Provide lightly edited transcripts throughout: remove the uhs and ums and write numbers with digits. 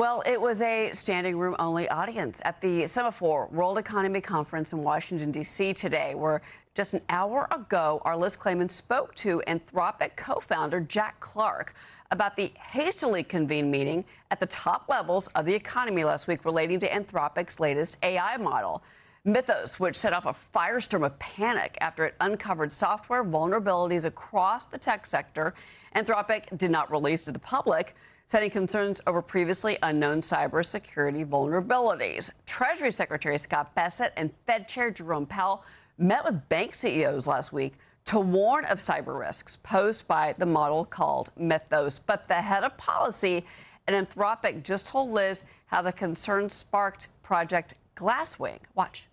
Well, it was a standing room only audience at the Semaphore World Economy Conference in Washington, D.C. today, where just an hour ago, our Liz Claman spoke to Anthropic co-founder Jack Clark about the hastily convened meeting at the top levels of the economy last week relating to Anthropic's latest AI model. Mythos, which set off a firestorm of panic after it uncovered software vulnerabilities across the tech sector, Anthropic did not release to the public, citing concerns over previously unknown cybersecurity vulnerabilities. Treasury Secretary Scott Bessent and Fed Chair Jerome Powell met with bank CEOs last week to warn of cyber risks posed by the model called Mythos. But the head of policy at Anthropic just told Liz how the concerns sparked Project Glasswing. Watch.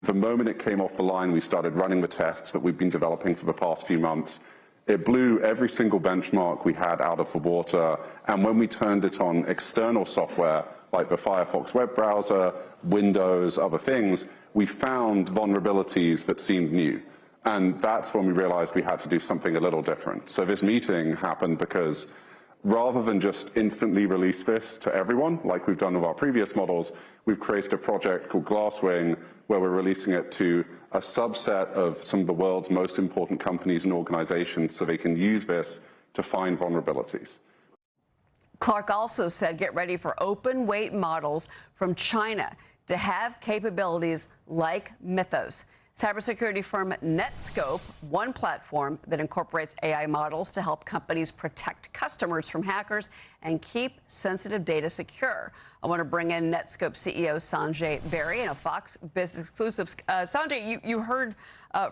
The moment it came off the line, we started running the tests that we've been developing for the past few months. It blew every single benchmark we had out of the water. And when we turned it on external software, like the Firefox web browser, Windows, other things, we found vulnerabilities that seemed new. And that's when we realized we had to do something a little different. So this meeting happened because rather than just instantly release this to everyone, like we've done with our previous models, we've created a project called Glasswing, where we're releasing it to a subset of some of the world's most important companies and organizations so they can use this to find vulnerabilities. Clark also said get ready for open weight models from China to have capabilities like Mythos. Cybersecurity firm Netskope, one platform that incorporates AI models to help companies protect customers from hackers and keep sensitive data secure. I want to bring in Netskope CEO Sanjay Beri in a Fox Business exclusive. Sanjay, you heard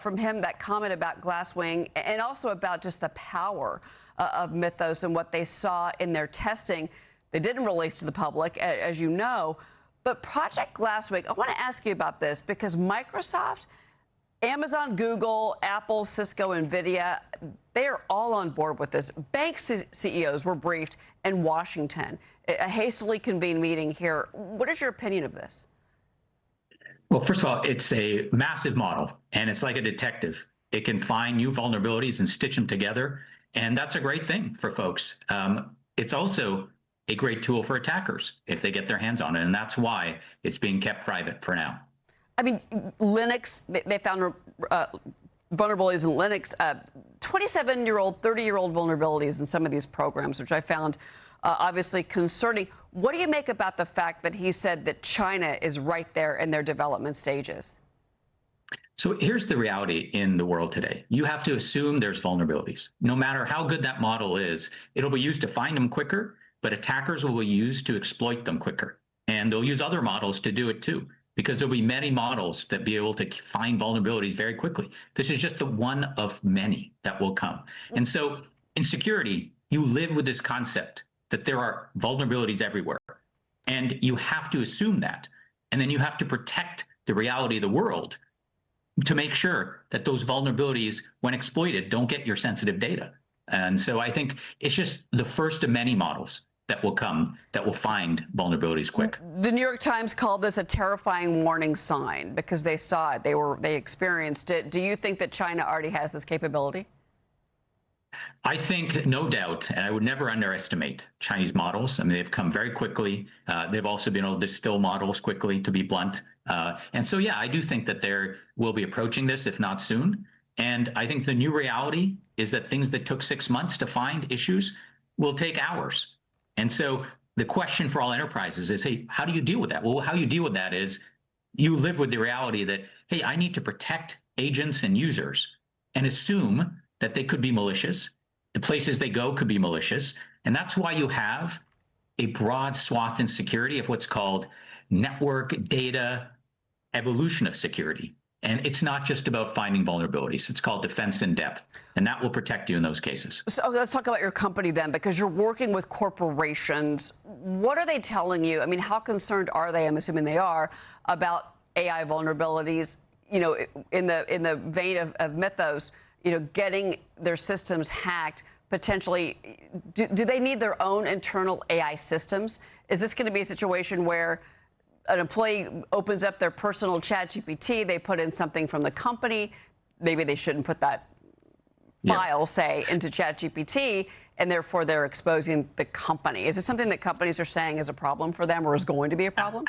from him that comment about Glasswing and also about just the power of Mythos and what they saw in their testing. They didn't release to the public, as you know. But Project Glasswing, I want to ask you about this because Microsoft, Amazon, Google, Apple, Cisco, NVIDIA, they are all on board with this. Bank CEOs were briefed in Washington, a hastily convened meeting here. What is your opinion of this? Well, first of all, it's a massive model, and it's like a detective. It can find new vulnerabilities and stitch them together, and that's a great thing for folks. It's also a great tool for attackers if they get their hands on it, and that's why it's being kept private for now. I mean, Linux, they found vulnerabilities in Linux, 27-year-old, 30-year-old vulnerabilities in some of these programs, which I found obviously concerning. What do you make about the fact that he said that China is right there in their development stages? So here's the reality in the world today. You have to assume there's vulnerabilities. No matter how good that model is, it'll be used to find them quicker, but attackers will use to exploit them quicker. And they'll use other models to do it too, because there'll be many models that be able to find vulnerabilities very quickly. This is just the one of many that will come. And so in security, you live with this concept that there are vulnerabilities everywhere. And you have to assume that. And then you have to protect the reality of the world to make sure that those vulnerabilities, when exploited, don't get your sensitive data. And so I think it's just the first of many models that will come that will find vulnerabilities quick. The New York Times called this a terrifying warning sign because they saw it, they experienced it. Do you think that China already has this capability? I think, no doubt, and I would never underestimate Chinese models. I mean, they've come very quickly. They've also been able to distill models quickly, to be blunt. And so, yeah, I do think that they will be approaching this, if not soon. And I think the new reality is that things that took 6 months to find issues will take hours. And so the question for all enterprises is, hey, how do you deal with that? Well, how you deal with that is you live with the reality that, hey, I need to protect agents and users and assume that they could be malicious. The places they go could be malicious. And that's why you have a broad swath in security of what's called network data evolution of security. And it's not just about finding vulnerabilities. It's called defense in depth, and that will protect you in those cases. So let's talk about your company then, because you're working with corporations. What are they telling you? I mean, how concerned are they? I'm assuming they are about AI vulnerabilities. You know, in the vein of Mythos, you know, getting their systems hacked. Potentially, do they need their own internal AI systems? Is this going to be a situation where an employee opens up their personal ChatGPT, they put in something from the company, maybe they shouldn't put that file, say, into ChatGPT, and therefore they're exposing the company. Is this something that companies are saying is a problem for them or is going to be a problem?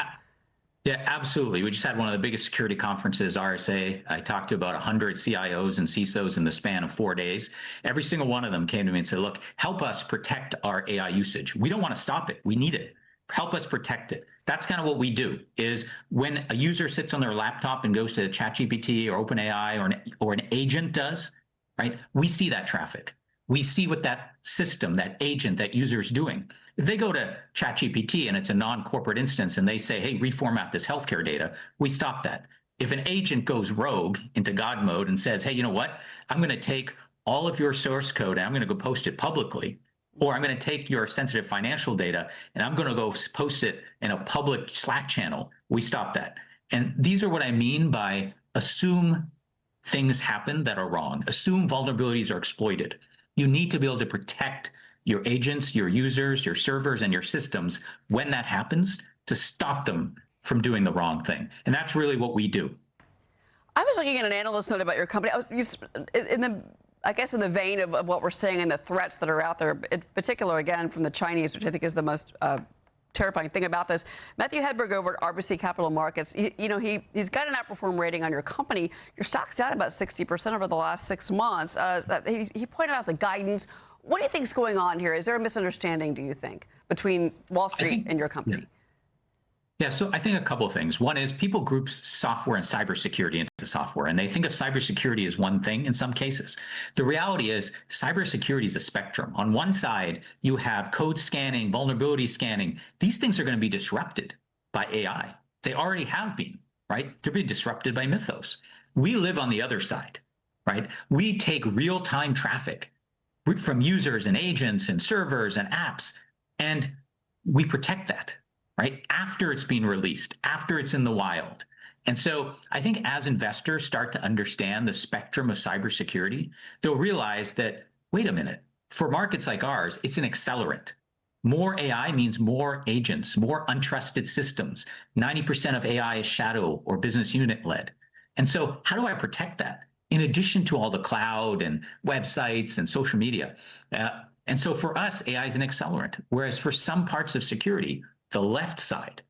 Yeah, absolutely. We just had one of the biggest security conferences, RSA. I talked to about 100 CIOs and CISOs in the span of 4 days. Every single one of them came to me and said, look, help us protect our AI usage. We don't want to stop it. We need it. Help us protect it. That's kind of what we do, is when a user sits on their laptop and goes to ChatGPT or OpenAI or an agent does, right? We see that traffic. We see what that system, that agent, that user is doing. If they go to ChatGPT and it's a non-corporate instance and they say, hey, reformat this healthcare data, we stop that. If an agent goes rogue into God mode and says, hey, you know what? I'm going to take all of your source code and I'm going to go post it publicly, or I'm going to take your sensitive financial data and I'm going to go post it in a public Slack channel, we stop that. And these are what I mean by assume things happen that are wrong. Assume vulnerabilities are exploited. You need to be able to protect your agents, your users, your servers, and your systems when that happens to stop them from doing the wrong thing. And that's really what we do. I was looking at an analyst note about your company. I guess in the vein of what we're seeing and the threats that are out there, in particular, again, from the Chinese, which I think is the most terrifying thing about this. Matthew Hedberg over at RBC Capital Markets, he's got an outperform rating on your company. Your stock's down about 60% over the last 6 months. He pointed out the guidance. What do you think is going on here? Is there a misunderstanding, do you think, between Wall Street and your company? Yeah, so I think a couple of things. One is people group software and cybersecurity into software, and they think of cybersecurity as one thing in some cases. The reality is cybersecurity is a spectrum. On one side, you have code scanning, vulnerability scanning. These things are going to be disrupted by AI. They already have been, right? They're being disrupted by mythos. We live on the other side, right? We take real-time traffic from users and agents and servers and apps, and we protect that. Right? After it's been released, after it's in the wild. And so I think as investors start to understand the spectrum of cybersecurity, they'll realize that, wait a minute, for markets like ours, it's an accelerant. More AI means more agents, more untrusted systems. 90% of AI is shadow or business unit led. And so how do I protect that? In addition to all the cloud and websites and social media. And so for us, AI is an accelerant. Whereas for some parts of security, the left side,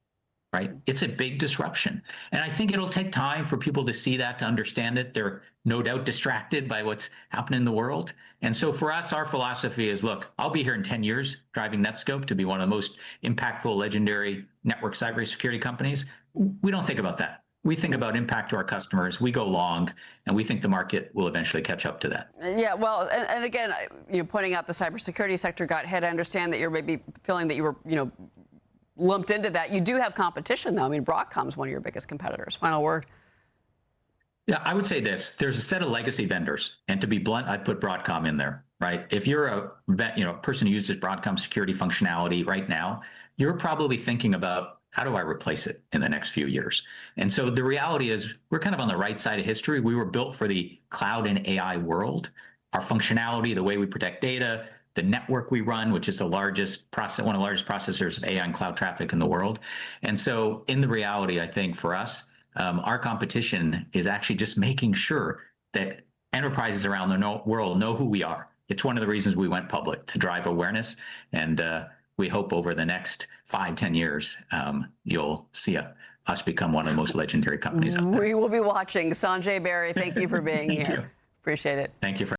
right? It's a big disruption. And I think it'll take time for people to see that, to understand it. They're no doubt distracted by what's happening in the world. And so for us, our philosophy is, look, I'll be here in 10 years driving Netskope to be one of the most impactful, legendary network cybersecurity companies. We don't think about that. We think about impact to our customers. We go long, and we think the market will eventually catch up to that. Yeah, well, and again, pointing out the cybersecurity sector got hit. I understand that you're maybe feeling that you were, lumped into that. You do have competition, though. I mean, Broadcom's one of your biggest competitors. Final word. Yeah, I would say this. There's a set of legacy vendors, and to be blunt, I'd put Broadcom in there, right? If you're a person who uses Broadcom security functionality right now, you're probably thinking about, how do I replace it in the next few years? And so the reality is we're kind of on the right side of history. We were built for the cloud and AI world. Our functionality, the way we protect data, the network we run, which is one of the largest processors of AI and cloud traffic in the world. And so in the reality, I think for us, our competition is actually just making sure that enterprises around the world know who we are. It's one of the reasons we went public, to drive awareness. And we hope over the next 5-10 years, you'll see us become one of the most legendary companies out there. We will be watching. Sanjay Beri, thank you for being here. You. Appreciate it. Thank you for